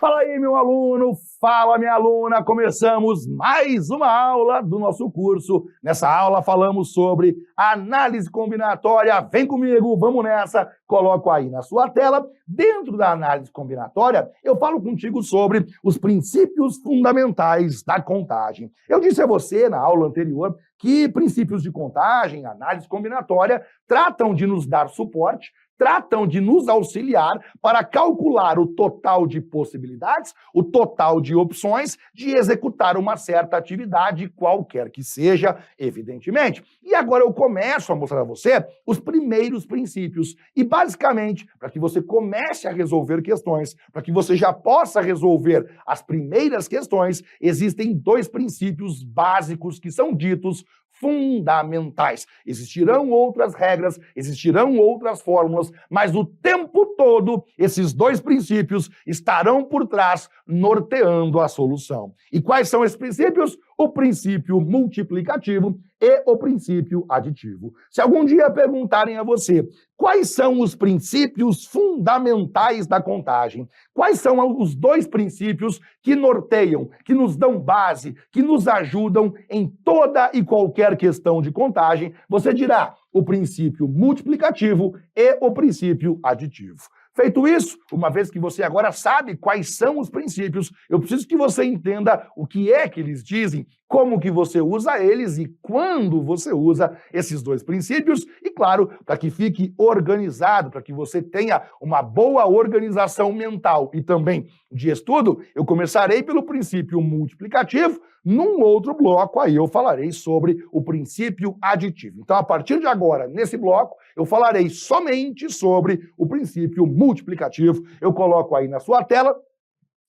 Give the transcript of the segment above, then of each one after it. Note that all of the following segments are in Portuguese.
Fala aí, meu aluno, fala, minha aluna. Começamos mais uma aula do nosso curso. Nessa aula falamos sobre análise combinatória. Vem comigo, vamos nessa. Coloco aí na sua tela. Dentro da análise combinatória, eu falo contigo sobre os princípios fundamentais da contagem. Eu disse a você na aula anterior que princípios de contagem, análise combinatória, tratam de nos dar suporte, tratam de nos auxiliar para calcular o total de possibilidades, o total de opções de executar uma certa atividade, qualquer que seja, evidentemente. E agora eu começo a mostrar a você os primeiros princípios. E, basicamente, para que você comece a resolver questões, para que você já possa resolver as primeiras questões, existem dois princípios básicos que são ditos fundamentais. Existirão outras regras, existirão outras fórmulas, mas o tempo todo esses dois princípios estarão por trás, norteando a solução. E quais são esses princípios? O princípio multiplicativo e o princípio aditivo. Se algum dia perguntarem a você quais são os princípios fundamentais da contagem, quais são os dois princípios que norteiam, que nos dão base, que nos ajudam em toda e qualquer questão de contagem, você dirá o princípio multiplicativo e o princípio aditivo. Feito isso, uma vez que você agora sabe quais são os princípios, eu preciso que você entenda o que é que eles dizem, como que você usa eles e quando você usa esses dois princípios, e claro, para que fique organizado, para que você tenha uma boa organização mental e também de estudo, eu começarei pelo princípio multiplicativo. Num outro bloco, aí eu falarei sobre o princípio aditivo. Então, a partir de agora, nesse bloco, eu falarei somente sobre o princípio multiplicativo. Eu coloco aí na sua tela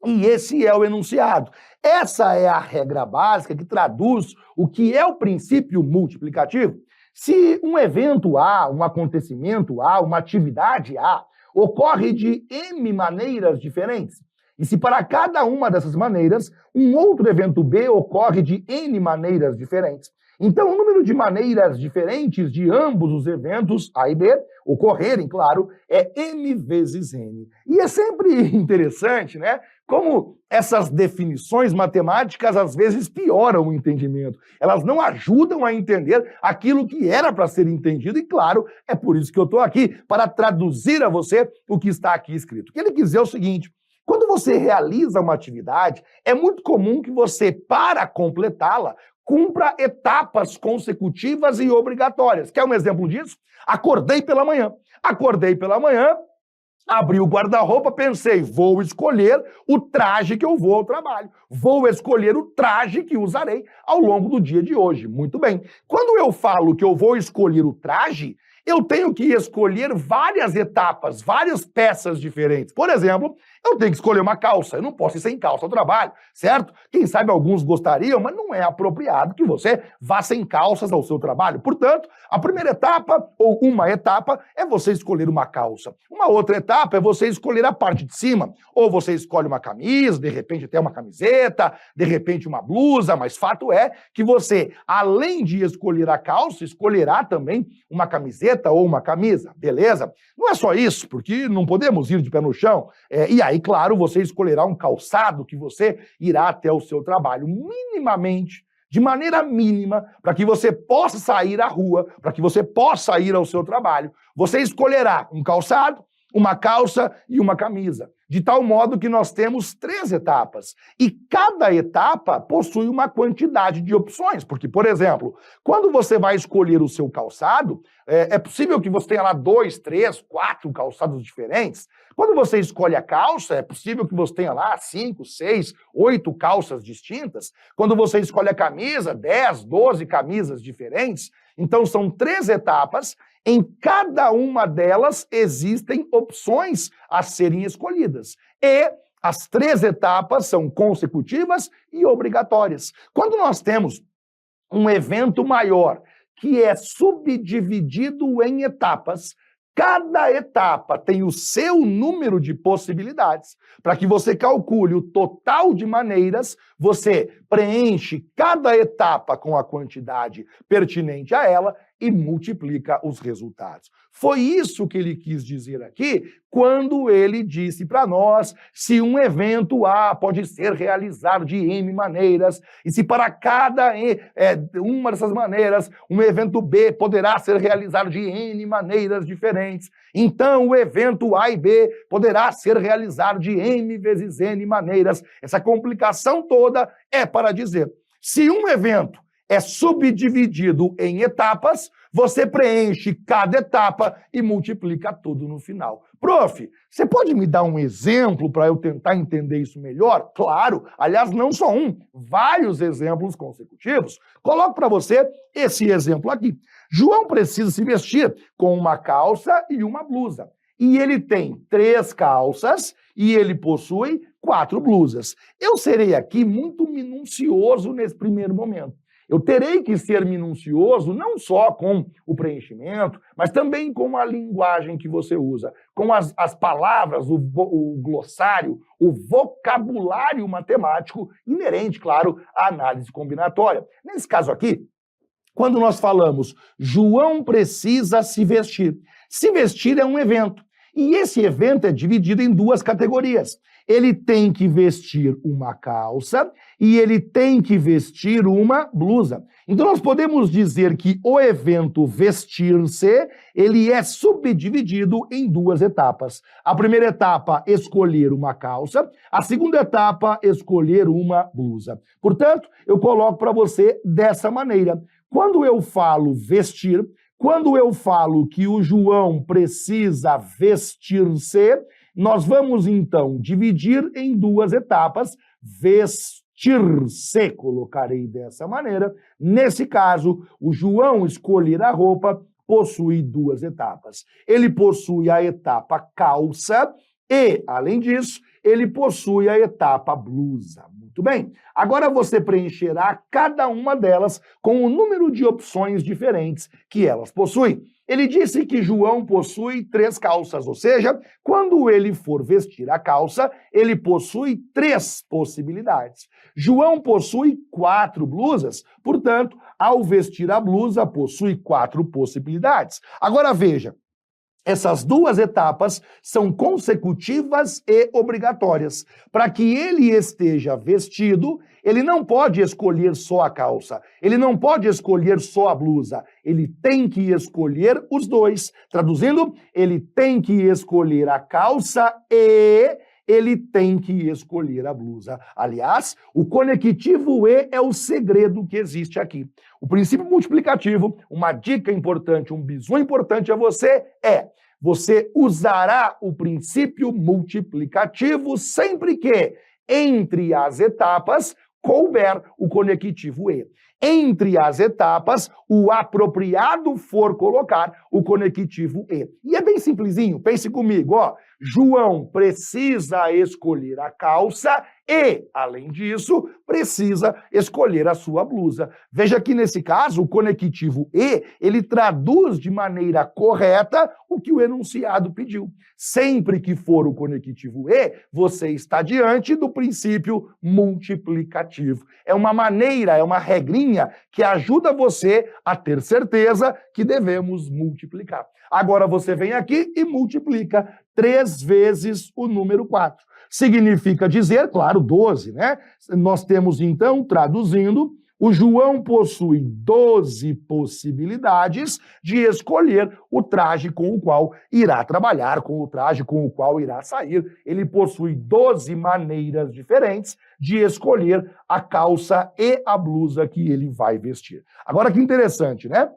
e esse é o enunciado. Essa é a regra básica que traduz o que é o princípio multiplicativo. Se um evento A, um acontecimento A, uma atividade A, ocorre de N maneiras diferentes, e se para cada uma dessas maneiras, um outro evento B ocorre de N maneiras diferentes, então o número de maneiras diferentes de ambos os eventos, A e B, ocorrerem, claro, é M vezes N. E é sempre interessante, né? Como essas definições matemáticas às vezes pioram o entendimento. Elas não ajudam a entender aquilo que era para ser entendido e, claro, é por isso que eu estou aqui, para traduzir a você o que está aqui escrito. O que ele quis dizer é o seguinte: quando você realiza uma atividade, é muito comum que você, para completá-la, cumpra etapas consecutivas e obrigatórias. Quer um exemplo disso? Acordei pela manhã, abri o guarda-roupa, pensei, vou escolher o traje que eu vou ao trabalho. Vou escolher o traje que usarei ao longo do dia de hoje. Muito bem. Quando eu falo que eu vou escolher o traje, eu tenho que escolher várias etapas, várias peças diferentes. Por exemplo, eu tenho que escolher uma calça. Eu não posso ir sem calça ao trabalho, certo? Quem sabe alguns gostariam, mas não é apropriado que você vá sem calças ao seu trabalho. Portanto, a primeira etapa, ou uma etapa, é você escolher uma calça. Uma outra etapa é você escolher a parte de cima. Ou você escolhe uma camisa, de repente até uma camiseta, de repente uma blusa, mas fato é que você, além de escolher a calça, escolherá também uma camiseta ou uma camisa, beleza? Não é só isso, porque não podemos ir de pé no chão. E aí, claro, você escolherá um calçado que você irá até o seu trabalho, minimamente, de maneira mínima, para que você possa sair à rua, para que você possa ir ao seu trabalho. Você escolherá um calçado, uma calça e uma camisa, de tal modo que nós temos 3 etapas. E cada etapa possui uma quantidade de opções, porque, por exemplo, quando você vai escolher o seu calçado, é possível que você tenha lá 2, 3, 4 calçados diferentes. Quando você escolhe a calça, é possível que você tenha lá 5, 6, 8 calças distintas. Quando você escolhe a camisa, 10, 12 camisas diferentes. Então, são 3 etapas. Em cada uma delas existem opções a serem escolhidas. E as 3 etapas são consecutivas e obrigatórias. Quando nós temos um evento maior que é subdividido em etapas, cada etapa tem o seu número de possibilidades. Para que você calcule o total de maneiras, você preenche cada etapa com a quantidade pertinente a ela e multiplica os resultados. Foi isso que ele quis dizer aqui quando ele disse para nós se um evento A pode ser realizado de N maneiras e se para cada uma dessas maneiras um evento B poderá ser realizado de N maneiras diferentes. Então o evento A e B poderá ser realizado de N vezes N maneiras. Essa complicação toda é para dizer, se um evento é subdividido em etapas, você preenche cada etapa e multiplica tudo no final. Prof, você pode me dar um exemplo para eu tentar entender isso melhor? Claro, aliás, não só um, vários exemplos consecutivos. Coloco para você esse exemplo aqui. João precisa se vestir com uma calça e uma blusa. E ele tem 3 calças e ele possui 4 blusas. Eu serei aqui muito minucioso nesse primeiro momento. Eu terei que ser minucioso não só com o preenchimento, mas também com a linguagem que você usa, com as palavras, o glossário, o vocabulário matemático inerente, claro, à análise combinatória. Nesse caso aqui, quando nós falamos João precisa se vestir é um evento. E esse evento é dividido em 2 categorias. Ele tem que vestir uma calça e ele tem que vestir uma blusa. Então nós podemos dizer que o evento vestir-se, ele é subdividido em 2 etapas. A primeira etapa, escolher uma calça. A segunda etapa, escolher uma blusa. Portanto, eu coloco para você dessa maneira. Quando eu falo vestir, quando eu falo que o João precisa vestir-se, nós vamos, então, dividir em 2 etapas. Vestir-se, colocarei dessa maneira. Nesse caso, o João escolher a roupa possui 2 etapas. Ele possui a etapa calça e, além disso, ele possui a etapa blusa. Muito bem. Agora você preencherá cada uma delas com o número de opções diferentes que elas possuem. Ele disse que João possui 3 calças, ou seja, quando ele for vestir a calça, ele possui 3 possibilidades. João possui 4 blusas, portanto, ao vestir a blusa, possui 4 possibilidades. Agora veja, essas 2 etapas são consecutivas e obrigatórias. Para que ele esteja vestido, ele não pode escolher só a calça, ele não pode escolher só a blusa, ele tem que escolher os 2. Traduzindo, ele tem que escolher a calça e ele tem que escolher a blusa. Aliás, o conectivo E é o segredo que existe aqui. O princípio multiplicativo, uma dica importante, um bizu importante a você é: você usará o princípio multiplicativo sempre que, entre as etapas, couber o conectivo E. Entre as etapas, o apropriado for colocar o conectivo E. E é bem simplesinho, pense comigo, ó. João precisa escolher a calça e, além disso, precisa escolher a sua blusa. Veja que, nesse caso, o conectivo E, ele traduz de maneira correta o que o enunciado pediu. Sempre que for o conectivo E, você está diante do princípio multiplicativo. É uma maneira, é uma regrinha que ajuda você a ter certeza que devemos multiplicar. Agora você vem aqui e multiplica 3 vezes o número 4. Significa dizer, claro, 12, né? Nós temos, então, traduzindo, o João possui 12 possibilidades de escolher o traje com o qual irá trabalhar, com o traje com o qual irá sair. Ele possui 12 maneiras diferentes de escolher a calça e a blusa que ele vai vestir. Agora que interessante, né?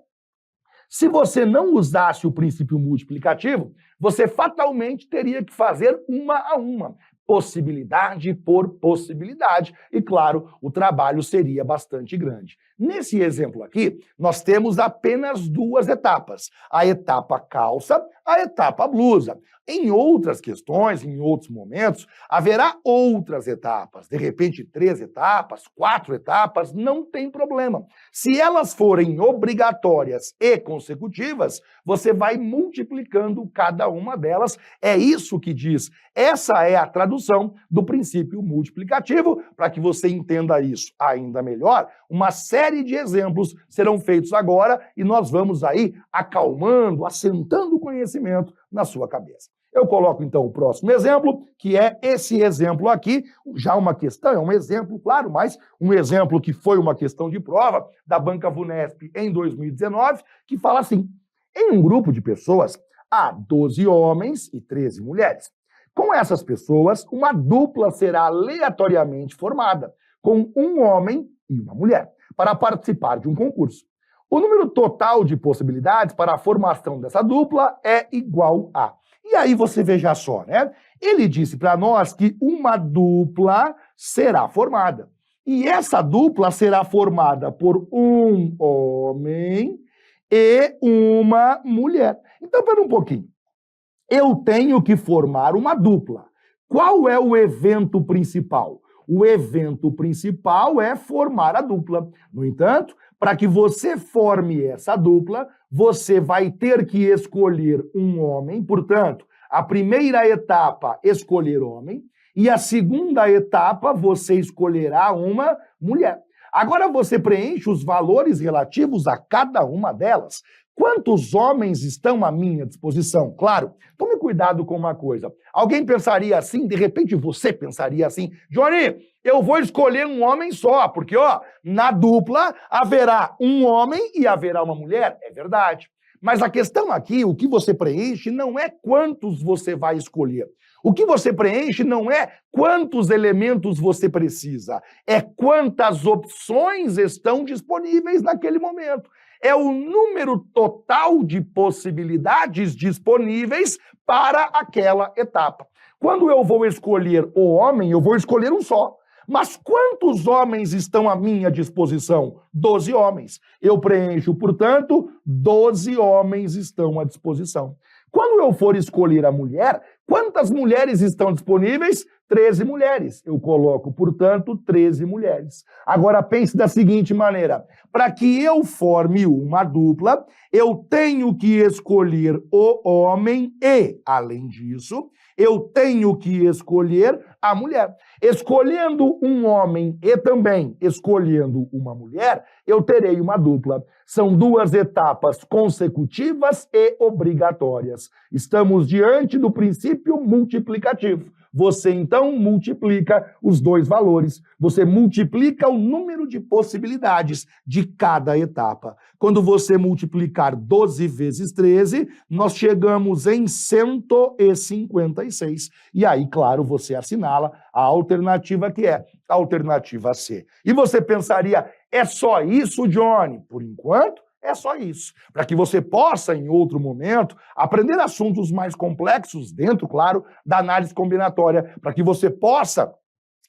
Se você não usasse o princípio multiplicativo, você fatalmente teria que fazer uma a uma, possibilidade por possibilidade, e claro, o trabalho seria bastante grande. Nesse exemplo aqui, nós temos apenas 2 etapas, a etapa calça, a etapa blusa. Em outras questões, em outros momentos, haverá outras etapas, de repente 3 etapas, 4 etapas, não tem problema. Se elas forem obrigatórias e consecutivas, você vai multiplicando cada uma delas. É isso que diz. Essa é a tradução tradução do princípio multiplicativo. Para que você entenda isso ainda melhor, uma série de exemplos serão feitos agora e nós vamos aí acalmando, assentando o conhecimento na sua cabeça. Eu coloco, então, o próximo exemplo, que é esse exemplo aqui, já uma questão, é um exemplo, claro, mas um exemplo que foi uma questão de prova da Banca Vunesp em 2019, que fala assim: em um grupo de pessoas, há 12 homens e 13 mulheres. Com essas pessoas, uma dupla será aleatoriamente formada, com um homem e uma mulher, para participar de um concurso. O número total de possibilidades para a formação dessa dupla é igual a... E aí você veja só, né? Ele disse para nós que uma dupla será formada. E essa dupla será formada por um homem e uma mulher. Então, pera um pouquinho. Eu tenho que formar uma dupla. Qual é o evento principal? O evento principal é formar a dupla. No entanto, para que você forme essa dupla, você vai ter que escolher um homem. Portanto, a primeira etapa, escolher homem, e a segunda etapa, você escolherá uma mulher. Agora você preenche os valores relativos a cada uma delas. Quantos homens estão à minha disposição? Claro, tome cuidado com uma coisa. Alguém pensaria assim, de repente você pensaria assim: Johnny, eu vou escolher um homem só, porque na dupla haverá um homem e haverá uma mulher. É verdade. Mas a questão aqui, o que você preenche não é quantos você vai escolher. O que você preenche não é quantos elementos você precisa, é quantas opções estão disponíveis naquele momento. É o número total de possibilidades disponíveis para aquela etapa. Quando eu vou escolher o homem, eu vou escolher um só. Mas quantos homens estão à minha disposição? 12 homens. Eu preencho, portanto, 12 homens estão à disposição. Quando eu for escolher a mulher, quantas mulheres estão disponíveis? 13 mulheres. Eu coloco, portanto, 13 mulheres. Agora pense da seguinte maneira: para que eu forme uma dupla, eu tenho que escolher o homem e, além disso, eu tenho que escolher a mulher. Escolhendo um homem e também escolhendo uma mulher, eu terei uma dupla. São duas etapas consecutivas e obrigatórias. Estamos diante do princípio multiplicativo. Você, então, multiplica os dois valores. Você multiplica o número de possibilidades de cada etapa. Quando você multiplicar 12 vezes 13, nós chegamos em 156. E aí, claro, você assinala a alternativa que é a alternativa C. E você pensaria: é só isso, Johnny? Por enquanto, é só isso. Para que você possa, em outro momento, aprender assuntos mais complexos dentro, claro, da análise combinatória, para que você possa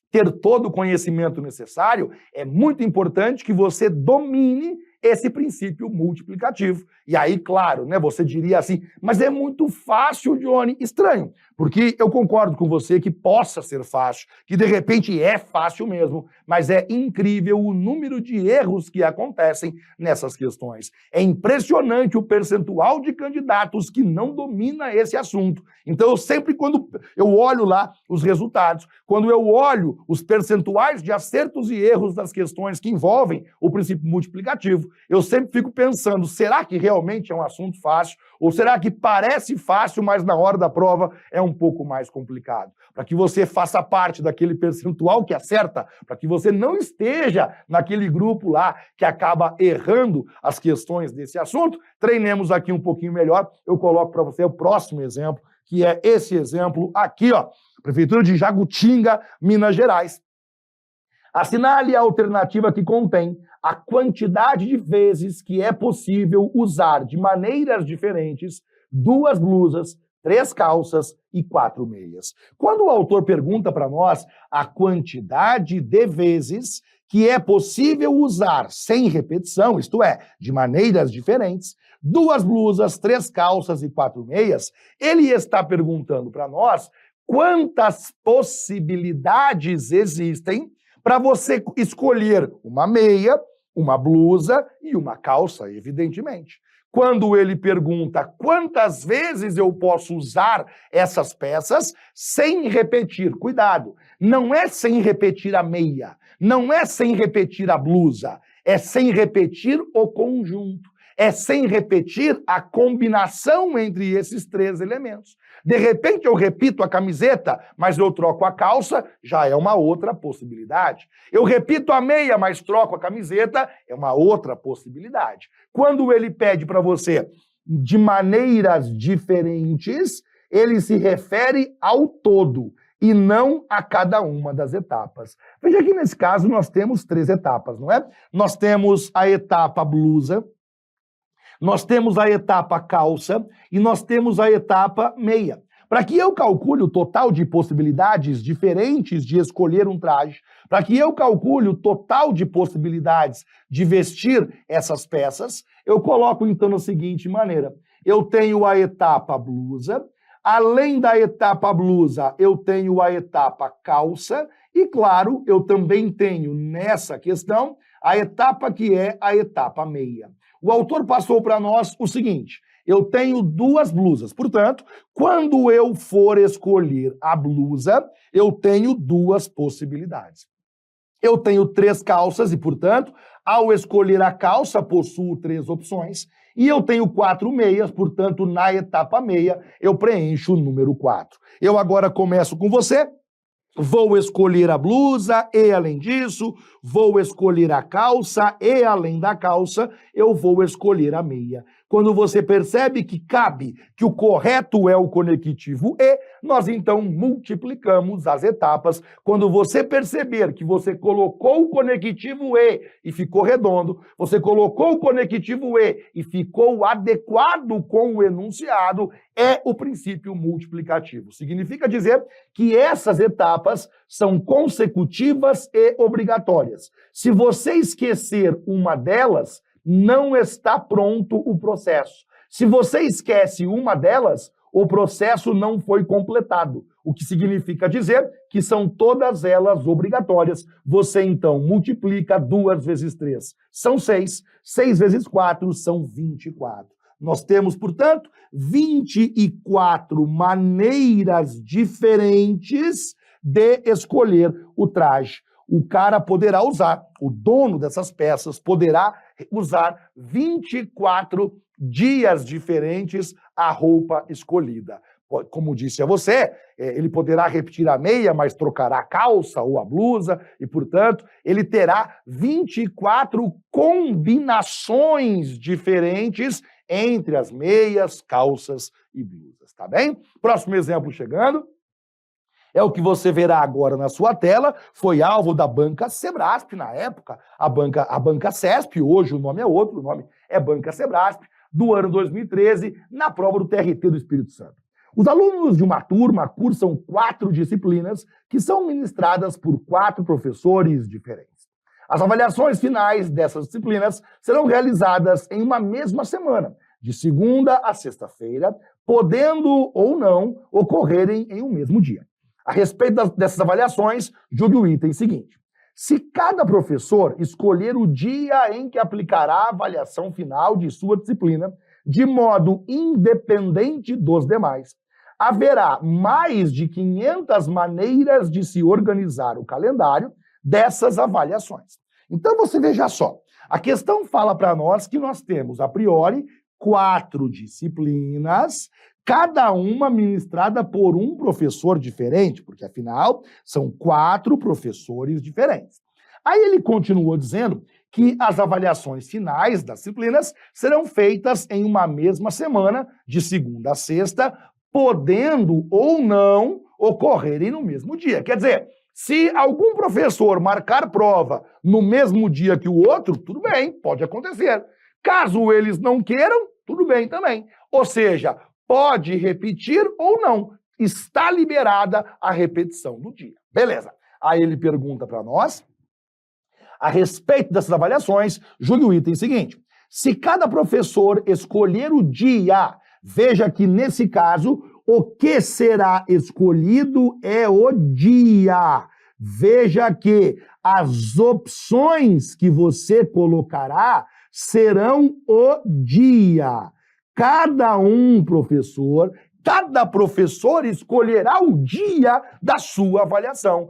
ter todo o conhecimento necessário, é muito importante que você domine esse princípio multiplicativo. E aí, claro, né, você diria assim: mas é muito fácil, Johnny. Estranho, porque eu concordo com você que possa ser fácil, que de repente é fácil mesmo, mas é incrível o número de erros que acontecem nessas questões. É impressionante o percentual de candidatos que não domina esse assunto. Então, eu sempre, quando eu olho lá os resultados, quando eu olho os percentuais de acertos e erros das questões que envolvem o princípio multiplicativo, eu sempre fico pensando: será que realmente é um assunto fácil? Ou será que parece fácil, mas na hora da prova é um pouco mais complicado? Para que você faça parte daquele percentual que acerta, para que você não esteja naquele grupo lá que acaba errando as questões desse assunto, treinemos aqui um pouquinho melhor. Eu coloco para você o próximo exemplo, que é esse exemplo aqui, Prefeitura de Jagutinga, Minas Gerais. Assinale a alternativa que contém a quantidade de vezes que é possível usar de maneiras diferentes 2 blusas, 3 calças e 4 meias. Quando o autor pergunta para nós a quantidade de vezes que é possível usar sem repetição, isto é, de maneiras diferentes, 2 blusas, 3 calças e 4 meias, ele está perguntando para nós quantas possibilidades existem para você escolher uma meia, uma blusa e uma calça, evidentemente. quando ele pergunta quantas vezes eu posso usar essas peças sem repetir. Cuidado, não é sem repetir a meia, não é sem repetir a blusa, é sem repetir o conjunto, é sem repetir a combinação entre esses três elementos. De repente eu repito a camiseta, mas eu troco a calça, já é uma outra possibilidade. Eu repito a meia, mas troco a camiseta, é uma outra possibilidade. Quando ele pede para você de maneiras diferentes, ele se refere ao todo e não a cada uma das etapas. Veja que nesse caso nós temos 3 etapas, não é? Nós temos a etapa blusa, nós temos a etapa calça e nós temos a etapa meia. Para que eu calcule o total de possibilidades diferentes de escolher um traje, para que eu calcule o total de possibilidades de vestir essas peças, eu coloco então da seguinte maneira. Eu tenho a etapa blusa, além da etapa blusa, eu tenho a etapa calça e, claro, eu também tenho nessa questão a etapa que é a etapa meia. O autor passou para nós o seguinte, eu tenho 2 blusas, portanto, quando eu for escolher a blusa, eu tenho 2 possibilidades. Eu tenho 3 calças e, portanto, ao escolher a calça, possuo 3 opções. E eu tenho 4 meias, portanto, na etapa meia, eu preencho o número 4. Eu agora começo com você. Vou escolher a blusa e, além disso, vou escolher a calça e, além da calça, eu vou escolher a meia. Quando você percebe que cabe, que o correto é o conectivo E, nós então multiplicamos as etapas. Quando você perceber que você colocou o conectivo E ficou redondo, você colocou o conectivo E e ficou adequado com o enunciado, é o princípio multiplicativo. Significa dizer que essas etapas são consecutivas e obrigatórias. Se você esquecer uma delas, não está pronto o processo. Se você esquece uma delas, o processo não foi completado, o que significa dizer que são todas elas obrigatórias. Você, então, multiplica 2 vezes 3, são 6, 6 vezes 4 são 24. Nós temos, portanto, 24 maneiras diferentes de escolher o traje. O cara poderá usar, o dono dessas peças poderá usar 24 dias diferentes a roupa escolhida. Como disse a você, ele poderá repetir a meia, mas trocará a calça ou a blusa, e, portanto, ele terá 24 combinações diferentes entre as meias, calças e blusas, tá bem? Próximo exemplo chegando. É o que você verá agora na sua tela, foi alvo da Banca Sebrasp na época, a banca CESP, hoje o nome é outro, o nome é Banca Sebrasp, do ano 2013, na prova do TRT do Espírito Santo. Os alunos de uma turma cursam 4 disciplinas que são ministradas por 4 professores diferentes. As avaliações finais dessas disciplinas serão realizadas em uma mesma semana, de segunda a sexta-feira, podendo ou não ocorrerem em um mesmo dia. A respeito dessas avaliações, julgue o item seguinte. Se cada professor escolher o dia em que aplicará a avaliação final de sua disciplina, de modo independente dos demais, haverá mais de 500 maneiras de se organizar o calendário dessas avaliações. Então você veja só, a questão fala para nós que nós temos, a priori, 4 disciplinas, cada uma ministrada por um professor diferente, porque, afinal, são 4 professores diferentes. Aí ele continuou dizendo que as avaliações finais das disciplinas serão feitas em uma mesma semana, de segunda a sexta, podendo ou não ocorrerem no mesmo dia. Quer dizer, se algum professor marcar prova no mesmo dia que o outro, tudo bem, pode acontecer. Caso eles não queiram, tudo bem também. Ou seja, pode repetir ou não. Está liberada a repetição do dia. Beleza. Aí ele pergunta para nós, a respeito dessas avaliações, julgue o item seguinte. Se cada professor escolher o dia, veja que nesse caso, o que será escolhido é o dia. Veja que as opções que você colocará serão o dia. Cada professor escolherá o dia da sua avaliação.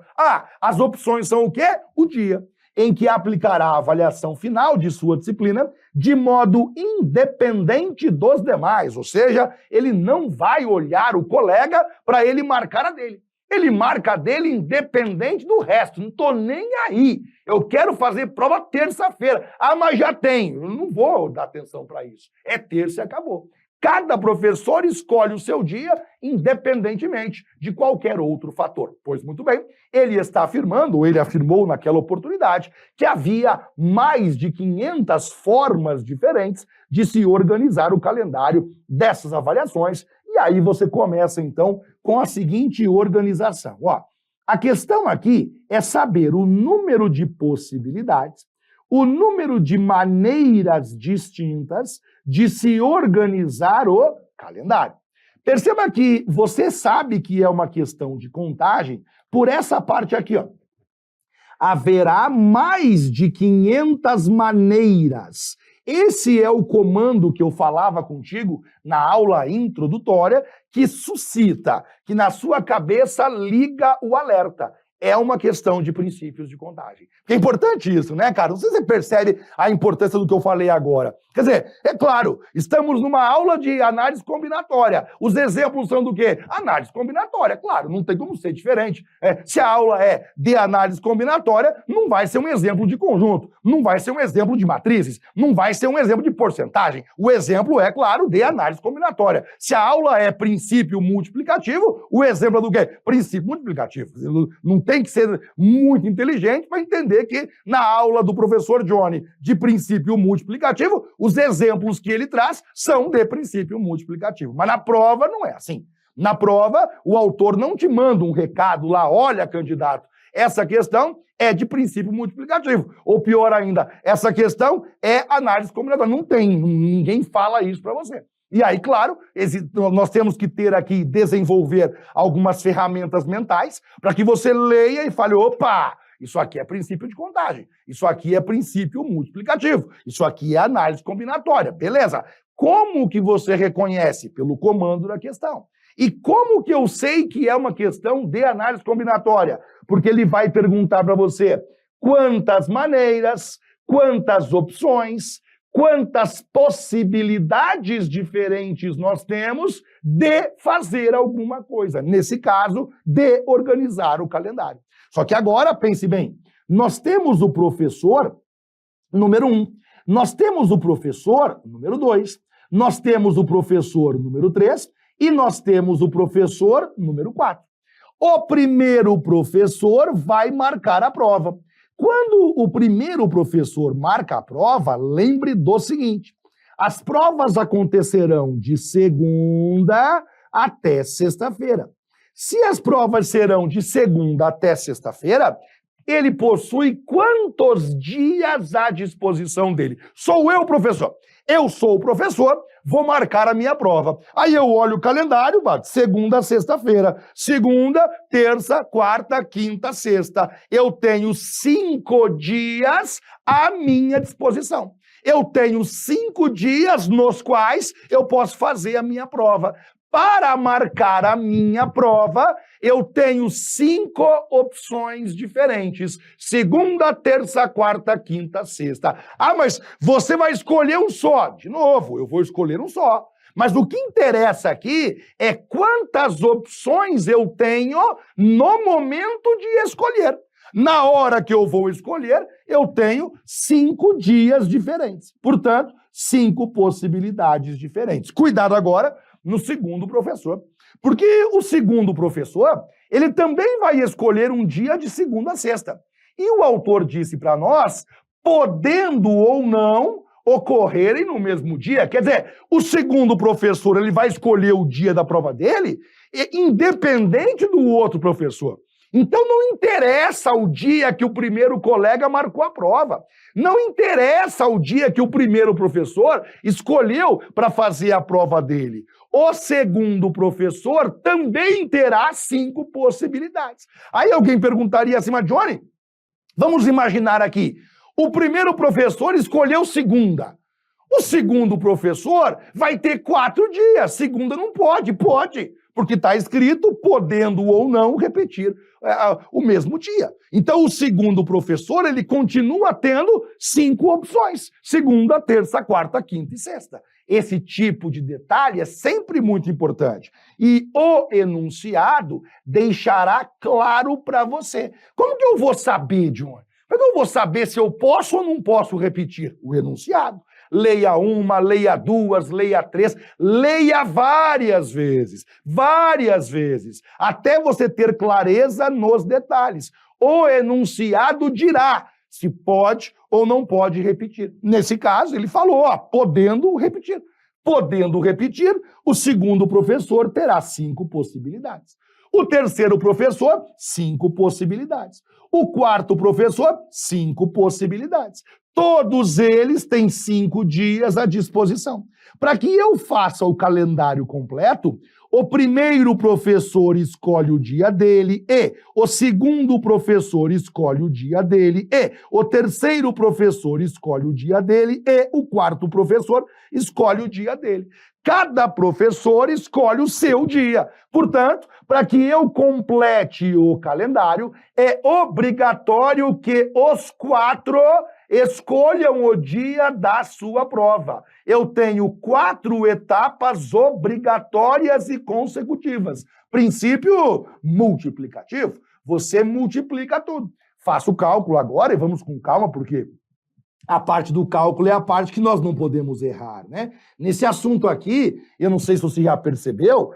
As opções são o quê? O dia em que aplicará a avaliação final de sua disciplina de modo independente dos demais, ou seja, ele não vai olhar o colega para ele marcar a dele. Ele marca a dele independente do resto, não estou nem aí. Eu quero fazer prova terça-feira. Mas já tem. Eu não vou dar atenção para isso. É terça e acabou. Cada professor escolhe o seu dia independentemente de qualquer outro fator. Pois muito bem, ele está afirmando, ou ele afirmou naquela oportunidade, que havia mais de 500 formas diferentes de se organizar o calendário dessas avaliações. E aí você começa, então, com a seguinte organização. A questão aqui é saber o número de possibilidades, o número de maneiras distintas de se organizar o calendário. Perceba que você sabe que é uma questão de contagem por essa parte aqui, Haverá mais de 500 maneiras. Esse é o comando que eu falava contigo na aula introdutória, que suscita, que na sua cabeça liga o alerta. É uma questão de princípios de contagem. É importante isso, né, cara? Não sei se você percebe a importância do que eu falei agora. Quer dizer, é claro, estamos numa aula de análise combinatória. Os exemplos são do quê? Análise combinatória, claro, não tem como ser diferente. Se a aula é de análise combinatória, não vai ser um exemplo de conjunto, não vai ser um exemplo de matrizes, não vai ser um exemplo de porcentagem. O exemplo é, claro, de análise combinatória. Se a aula é princípio multiplicativo, o exemplo é do quê? Princípio multiplicativo. Não tem que ser muito inteligente para entender que na aula do professor Johnny de princípio multiplicativo, os exemplos que ele traz são de princípio multiplicativo. Mas na prova não é assim. Na prova, o autor não te manda um recado lá, olha, candidato, essa questão é de princípio multiplicativo. Ou pior ainda, essa questão é análise combinatória. Não tem, ninguém fala isso para você. E aí, claro, nós temos que ter aqui, desenvolver algumas ferramentas mentais para que você leia e fale, opa, isso aqui é princípio de contagem, isso aqui é princípio multiplicativo, isso aqui é análise combinatória, beleza? Como que você reconhece? Pelo comando da questão. E como que eu sei que é uma questão de análise combinatória? Porque ele vai perguntar para você quantas maneiras, quantas opções, quantas possibilidades diferentes nós temos de fazer alguma coisa. Nesse caso, de organizar o calendário. Só que agora, pense bem, nós temos o professor número 1, nós temos o professor número 2, nós temos o professor número 3 e nós temos o professor número 4. O primeiro professor vai marcar a prova. Quando o primeiro professor marca a prova, lembre do seguinte, as provas acontecerão de segunda até sexta-feira. Se as provas serão de segunda até sexta-feira, ele possui quantos dias à disposição dele? Sou eu, professor. Eu sou o professor, vou marcar a minha prova. Aí eu olho o calendário, segunda a sexta-feira. Segunda, terça, quarta, quinta, sexta. Eu tenho 5 dias à minha disposição. Eu tenho 5 dias nos quais eu posso fazer a minha prova. Para marcar a minha prova, eu tenho 5 opções diferentes. Segunda, terça, quarta, quinta, sexta. Mas você vai escolher um só. De novo, eu vou escolher um só. Mas o que interessa aqui é quantas opções eu tenho no momento de escolher. Na hora que eu vou escolher, eu tenho 5 dias diferentes. Portanto, 5 possibilidades diferentes. Cuidado agora no segundo professor. Porque o segundo professor, ele também vai escolher um dia de segunda a sexta. E o autor disse para nós, podendo ou não ocorrerem no mesmo dia. Quer dizer, o segundo professor, ele vai escolher o dia da prova dele, independente do outro professor. Então não interessa o dia que o primeiro colega marcou a prova. Não interessa o dia que o primeiro professor escolheu para fazer a prova dele. O segundo professor também terá 5 possibilidades. Aí alguém perguntaria assim, mas Johnny, vamos imaginar aqui, O primeiro professor escolheu segunda. O segundo professor vai ter 4 dias. Segunda não pode, pode, porque está escrito podendo ou não repetir o mesmo dia. Então, o segundo professor, ele continua tendo 5 opções. Segunda, terça, quarta, quinta e sexta. Esse tipo de detalhe é sempre muito importante. E o enunciado deixará claro para você. Como que eu vou saber, John? Como que eu vou saber se eu posso ou não posso repetir? O enunciado. Leia 1, leia 2, leia 3, leia várias vezes, até você ter clareza nos detalhes. O enunciado dirá se pode ou não pode repetir. Nesse caso, ele falou, podendo repetir. Podendo repetir, o segundo professor terá 5 possibilidades. O terceiro professor, 5 possibilidades. O quarto professor, 5 possibilidades. Todos eles têm 5 dias à disposição. Para que eu faça o calendário completo, o primeiro professor escolhe o dia dele e o segundo professor escolhe o dia dele e o terceiro professor escolhe o dia dele e o quarto professor escolhe o dia dele. Cada professor escolhe o seu dia. Portanto, para que eu complete o calendário, é obrigatório que os 4 escolham o dia da sua prova. Eu tenho 4 etapas obrigatórias e consecutivas. Princípio multiplicativo. Você multiplica tudo. Faça o cálculo agora e vamos com calma, porque a parte do cálculo é a parte que nós não podemos errar, né? Nesse assunto aqui, eu não sei se você já percebeu,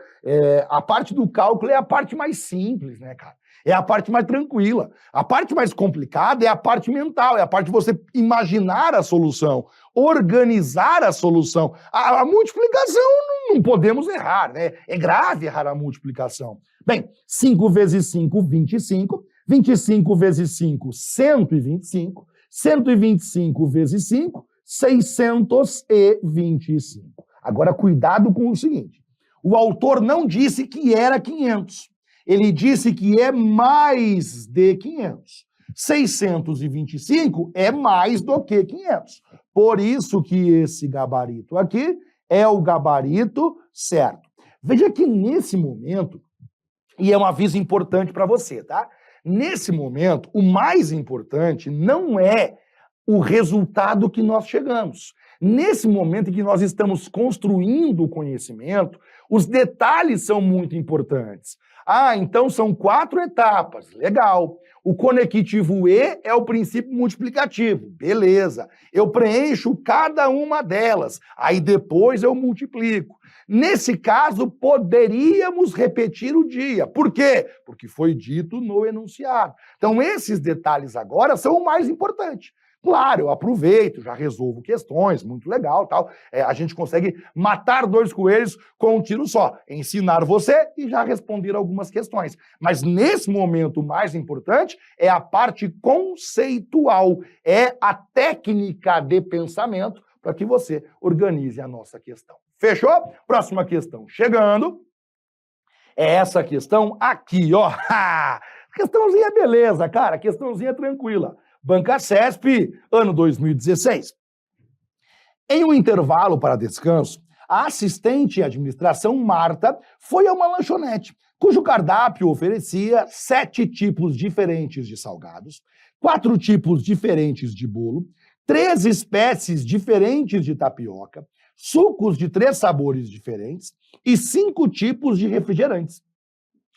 a parte do cálculo é a parte mais simples, né, cara? É a parte mais tranquila. A parte mais complicada é a parte mental, é a parte de você imaginar a solução, organizar a solução. A multiplicação não podemos errar, né? É grave errar a multiplicação. Bem, 5 vezes 5, 25. 25 vezes 5, 125. 125 vezes 5, 625. Agora, cuidado com o seguinte. O autor não disse que era 500. Ele disse que é mais de 500. 625 é mais do que 500. Por isso que esse gabarito aqui é o gabarito certo. Veja que nesse momento, e é um aviso importante para você, tá? Nesse momento, o mais importante não é o resultado que nós chegamos. Nesse momento em que nós estamos construindo o conhecimento, os detalhes são muito importantes. Então são 4 etapas. Legal. O conectivo E é o princípio multiplicativo. Beleza. Eu preencho cada uma delas. Aí depois eu multiplico. Nesse caso, poderíamos repetir o dia. Por quê? Porque foi dito no enunciado. Então, esses detalhes agora são o mais importante. Claro, eu aproveito, já resolvo questões, muito legal, tal. A gente consegue matar 2 coelhos com um tiro só. Ensinar você e já responder algumas questões. Mas nesse momento, o mais importante é a parte conceitual. É a técnica de pensamento para que você organize a nossa questão. Fechou? Próxima questão chegando. É essa questão aqui, ó. Questãozinha beleza, cara. Questãozinha tranquila. Banca CESP, ano 2016. Em um intervalo para descanso, a assistente de administração Marta foi a uma lanchonete, cujo cardápio oferecia 7 tipos diferentes de salgados, 4 tipos diferentes de bolo, 3 espécies diferentes de tapioca, sucos de 3 sabores diferentes e 5 tipos de refrigerantes,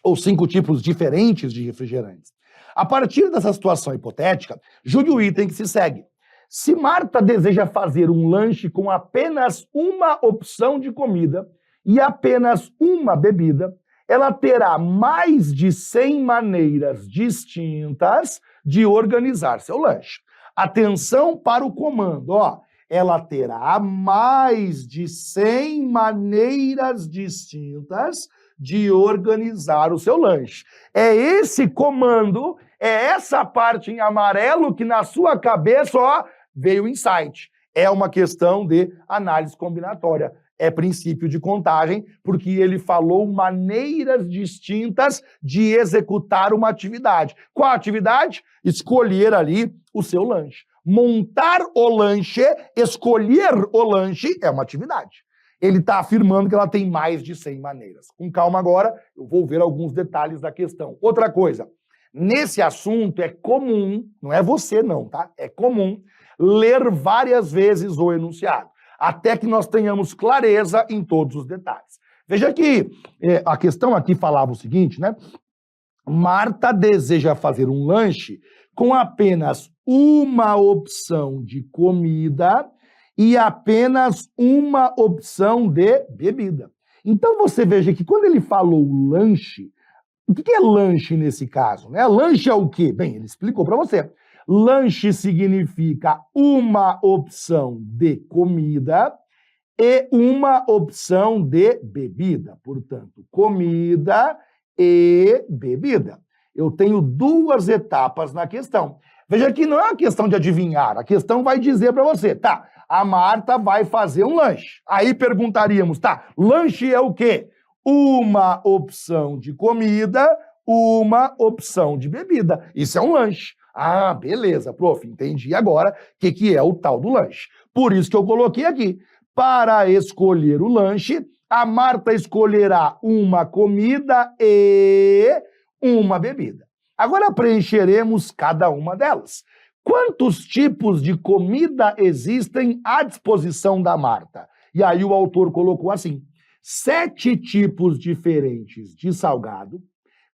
ou 5 tipos diferentes de refrigerantes. A partir dessa situação hipotética, julgue o item que se segue. Se Marta deseja fazer um lanche com apenas uma opção de comida e apenas uma bebida, ela terá mais de 100 maneiras distintas de organizar seu lanche. Atenção para o comando, ó. Ela terá mais de 100 maneiras distintas de organizar o seu lanche. É esse comando, é essa parte em amarelo que na sua cabeça, ó, veio o insight. É uma questão de análise combinatória. É princípio de contagem, porque ele falou maneiras distintas de executar uma atividade. Qual atividade? Escolher ali o seu lanche. Montar o lanche, escolher o lanche é uma atividade. Ele está afirmando que ela tem mais de 100 maneiras. Com calma agora, eu vou ver alguns detalhes da questão. Outra coisa, nesse assunto é comum, não é você não, tá? É comum ler várias vezes o enunciado, até que nós tenhamos clareza em todos os detalhes. Veja que a questão aqui falava o seguinte, né? Marta deseja fazer um lanche com apenas uma opção de comida e apenas uma opção de bebida. Então você veja que quando ele falou lanche, o que é lanche nesse caso, né? Lanche é o quê? Bem, ele explicou para você. Lanche significa uma opção de comida e uma opção de bebida. Portanto, comida e bebida. Eu tenho duas etapas na questão. Veja que não é uma questão de adivinhar, a questão vai dizer para você, tá, a Marta vai fazer um lanche. Aí perguntaríamos, tá, lanche é o quê? Uma opção de comida, uma opção de bebida. Isso é um lanche. Ah, beleza, prof, entendi agora o que é o tal do lanche. Por isso que eu coloquei aqui. Para escolher o lanche, a Marta escolherá uma comida e uma bebida. Agora preencheremos cada uma delas. Quantos tipos de comida existem à disposição da Marta? E aí o autor colocou assim: 7 tipos diferentes de salgado,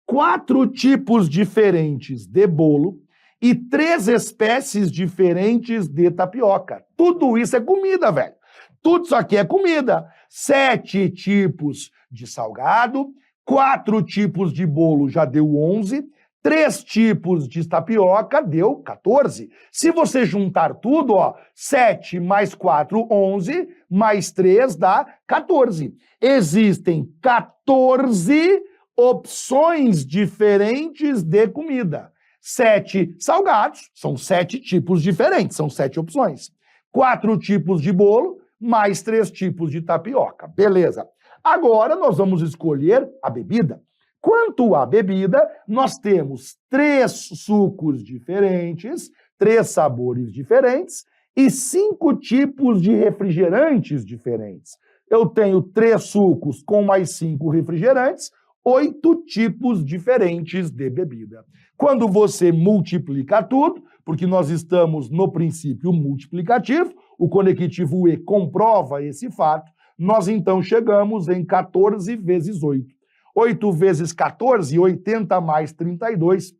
4 tipos diferentes de bolo e 3 espécies diferentes de tapioca. Tudo isso é comida, velho. Tudo isso aqui é comida. 7 tipos de salgado, 4 tipos de bolo já deu 11, 3 tipos de tapioca deu 14. Se você juntar tudo, ó, 7 mais 4, 11, mais 3 dá 14. Existem 14 opções diferentes de comida. 7 salgados, são 7 tipos diferentes, são 7 opções. 4 tipos de bolo, mais 3 tipos de tapioca. Beleza. Agora nós vamos escolher a bebida. Quanto à bebida, nós temos 3 sucos diferentes, 3 sabores diferentes e 5 tipos de refrigerantes diferentes. Eu tenho 3 sucos com mais 5 refrigerantes, 8 tipos diferentes de bebida. Quando você multiplica tudo, porque nós estamos no princípio multiplicativo, o conectivo E comprova esse fato, nós então chegamos em 14 vezes 8. 8 vezes 14, 80 mais 32,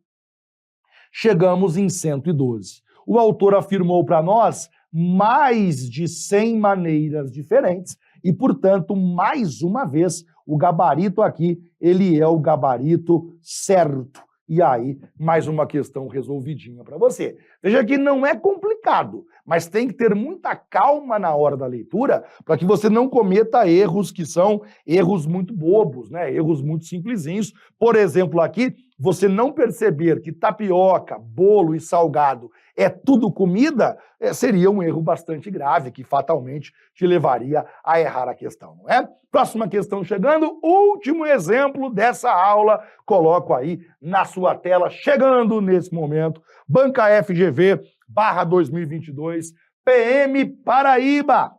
chegamos em 112. O autor afirmou para nós mais de 100 maneiras diferentes e, portanto, mais uma vez, o gabarito aqui, ele é o gabarito certo. E aí, mais uma questão resolvidinha para você. Veja que não é complicado, mas tem que ter muita calma na hora da leitura para que você não cometa erros que são erros muito bobos, né? Erros muito simplesinhos. Por exemplo, aqui, você não perceber que tapioca, bolo e salgado é tudo comida, seria um erro bastante grave, que fatalmente te levaria a errar a questão, não é? Próxima questão chegando, último exemplo dessa aula, coloco aí na sua tela, chegando nesse momento, Banca FGV, /2022, PM Paraíba.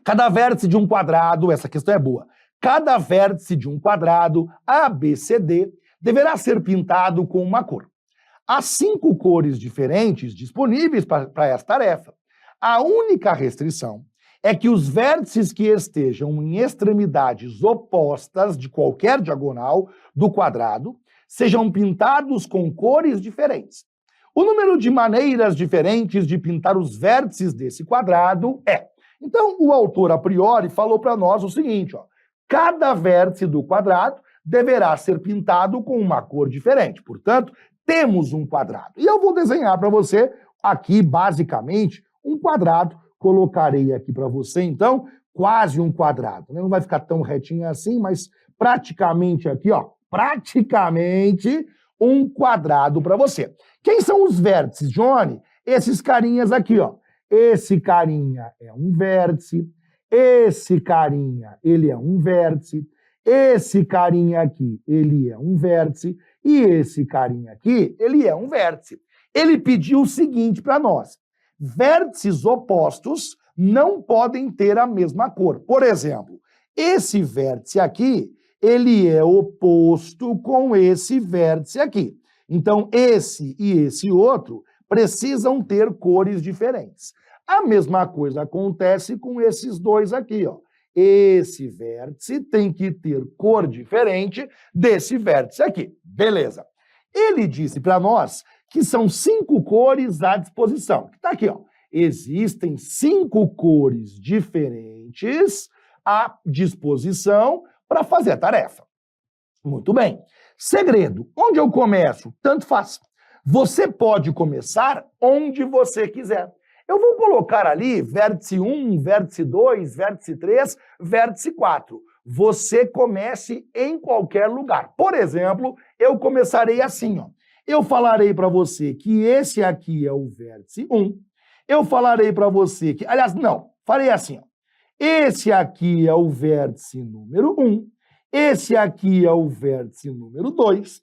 Cada vértice de um quadrado, essa questão é boa, cada vértice de um quadrado ABCD deverá ser pintado com uma cor. Há 5 cores diferentes disponíveis para essa tarefa. A única restrição é que os vértices que estejam em extremidades opostas de qualquer diagonal do quadrado sejam pintados com cores diferentes. O número de maneiras diferentes de pintar os vértices desse quadrado é. Então, o autor, a priori, falou para nós o seguinte, ó, cada vértice do quadrado deverá ser pintado com uma cor diferente. Portanto, temos um quadrado. E eu vou desenhar para você aqui, basicamente, um quadrado. Colocarei aqui para você, então, quase um quadrado. Não vai ficar tão retinho assim, mas praticamente aqui, ó, praticamente um quadrado para você. Quem são os vértices, Johnny? Esses carinhas aqui, ó. Esse carinha é um vértice, esse carinha, ele é um vértice, esse carinha aqui, ele é um vértice, e esse carinha aqui, ele é um vértice. Ele pediu o seguinte para nós: vértices opostos não podem ter a mesma cor. Por exemplo, esse vértice aqui, ele é oposto com esse vértice aqui. Então, esse e esse outro precisam ter cores diferentes. A mesma coisa acontece com esses dois aqui, ó. Esse vértice tem que ter cor diferente desse vértice aqui. Beleza. Ele disse para nós que são 5 cores à disposição. Está aqui, ó. Existem 5 cores diferentes à disposição para fazer a tarefa. Muito bem. Segredo. Onde eu começo? Tanto faz. Você pode começar onde você quiser. Eu vou colocar ali vértice 1, vértice 2, vértice 3, vértice 4. Você comece em qualquer lugar. Por exemplo, eu começarei assim, ó. Eu falarei para você que esse aqui é o vértice 1. Eu falarei para você que... Aliás, não. Farei assim, ó. Esse aqui é o vértice número 1. Esse aqui é o vértice número 2.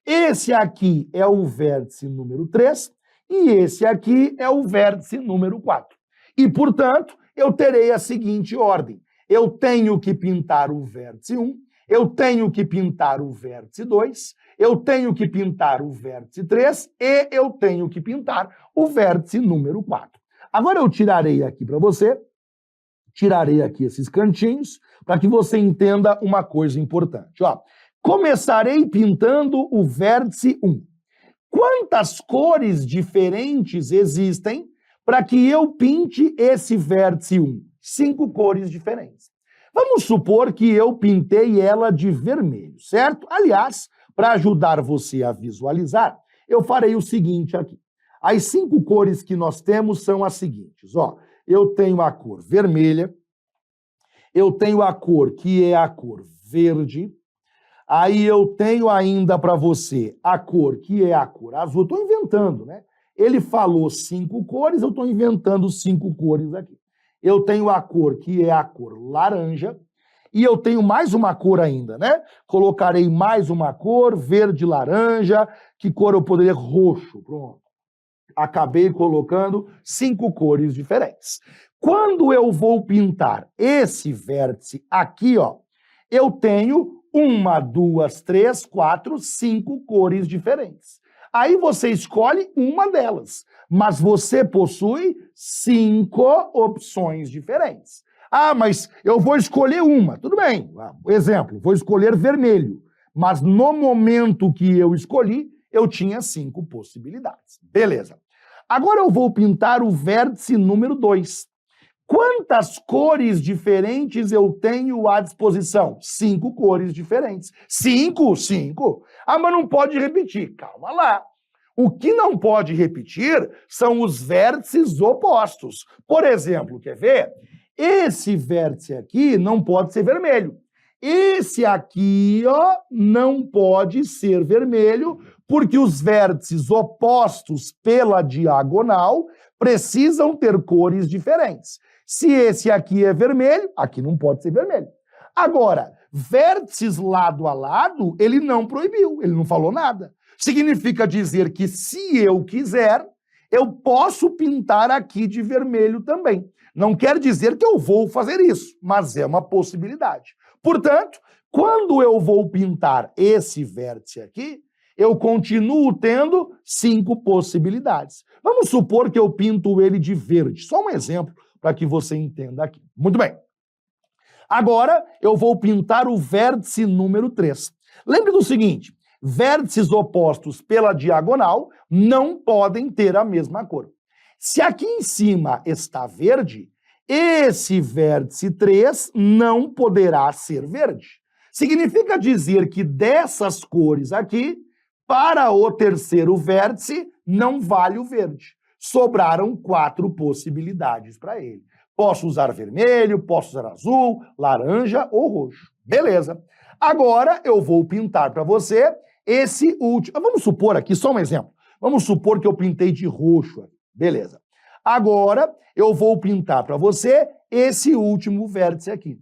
Esse aqui é o vértice número 3. E esse aqui é o vértice número 4. E, portanto, eu terei a seguinte ordem. Eu tenho que pintar o vértice 1, eu tenho que pintar o vértice 2, eu tenho que pintar o vértice 3 e eu tenho que pintar o vértice número 4. Agora eu tirarei aqui para você, tirarei aqui esses cantinhos, para que você entenda uma coisa importante. Ó, começarei pintando o vértice 1. Quantas cores diferentes existem para que eu pinte esse vértice 1? 5 cores diferentes. Vamos supor que eu pintei ela de vermelho, certo? Aliás, para ajudar você a visualizar, eu farei o seguinte aqui. As 5 cores que nós temos são as seguintes. Ó, eu tenho a cor vermelha, eu tenho a cor que é a cor verde, aí eu tenho ainda para você a cor que é a cor azul. Estou inventando, né? Ele falou 5 cores, eu estou inventando 5 cores aqui. Eu tenho a cor que é a cor laranja, e eu tenho mais uma cor ainda, né? Colocarei mais uma cor, verde, laranja. Que cor eu poderia? Roxo, pronto. Acabei colocando 5 cores diferentes. Quando eu vou pintar esse vértice aqui, ó, eu tenho 1, 2, 3, 4, 5 cores diferentes. Aí você escolhe uma delas, mas você possui 5 opções diferentes. Ah, mas eu vou escolher uma. Tudo bem. Exemplo, vou escolher vermelho. Mas no momento que eu escolhi, eu tinha 5 possibilidades. Beleza. Agora eu vou pintar o vértice número 2. Quantas cores diferentes eu tenho à disposição? 5 cores diferentes. 5? 5. Ah, mas não pode repetir. Calma lá. O que não pode repetir são os vértices opostos. Por exemplo, quer ver? Esse vértice aqui não pode ser vermelho. Esse aqui, ó, não pode ser vermelho, porque os vértices opostos pela diagonal precisam ter cores diferentes. Se esse aqui é vermelho, aqui não pode ser vermelho. Agora, vértices lado a lado, ele não proibiu, ele não falou nada. Significa dizer que, se eu quiser, eu posso pintar aqui de vermelho também. Não quer dizer que eu vou fazer isso, mas é uma possibilidade. Portanto, quando eu vou pintar esse vértice aqui, eu continuo tendo 5 possibilidades. Vamos supor que eu pinto ele de verde. Só um exemplo para que você entenda aqui. Muito bem. Agora, eu vou pintar o vértice número 3. Lembre do seguinte, vértices opostos pela diagonal não podem ter a mesma cor. Se aqui em cima está verde, esse vértice 3 não poderá ser verde. Significa dizer que dessas cores aqui, para o terceiro vértice, não vale o verde. Sobraram 4 possibilidades para ele. Posso usar vermelho, posso usar azul, laranja ou roxo. Beleza. Agora eu vou pintar para você esse último. Vamos supor aqui, só um exemplo. Vamos supor que eu pintei de roxo. Beleza. Agora eu vou pintar para você esse último vértice aqui.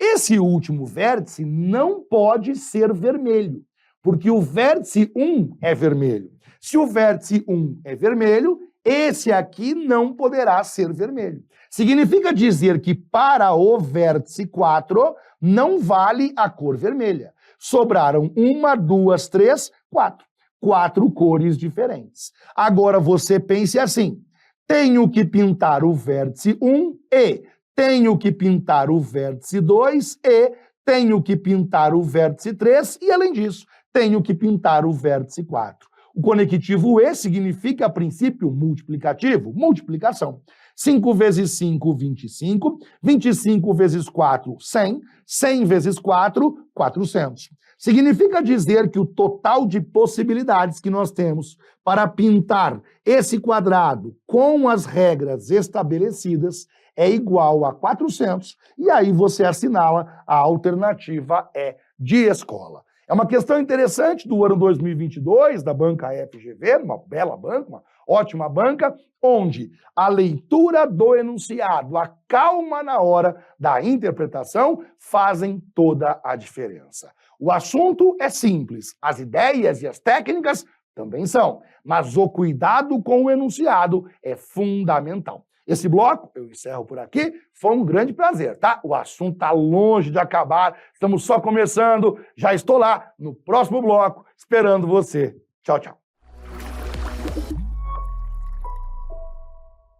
Esse último vértice não pode ser vermelho, Porque o vértice 1 é vermelho. Se o vértice 1 é vermelho, esse aqui não poderá ser vermelho. Significa dizer que para o vértice 4 não vale a cor vermelha. Sobraram 1, 2, 3, 4. 4 cores diferentes. Agora você pense assim, tenho que pintar o vértice 1 e tenho que pintar o vértice 2 e tenho que pintar o vértice 3 e, além disso, tenho que pintar o vértice 4. O conectivo E significa, a princípio, multiplicativo, multiplicação. 5 vezes 5, 25. 25 vezes 4, 100. 100 vezes 4, 400. Significa dizer que o total de possibilidades que nós temos para pintar esse quadrado com as regras estabelecidas é igual a 400, e aí você assinala a alternativa E de escola. É uma questão interessante do ano 2022, da banca FGV, uma bela banca, uma ótima banca, onde a leitura do enunciado, a calma na hora da interpretação, fazem toda a diferença. O assunto é simples, as ideias e as técnicas também são, mas o cuidado com o enunciado é fundamental. Esse bloco, eu encerro por aqui, foi um grande prazer, tá? O assunto está longe de acabar, estamos só começando, já estou lá no próximo bloco, esperando você. Tchau, tchau.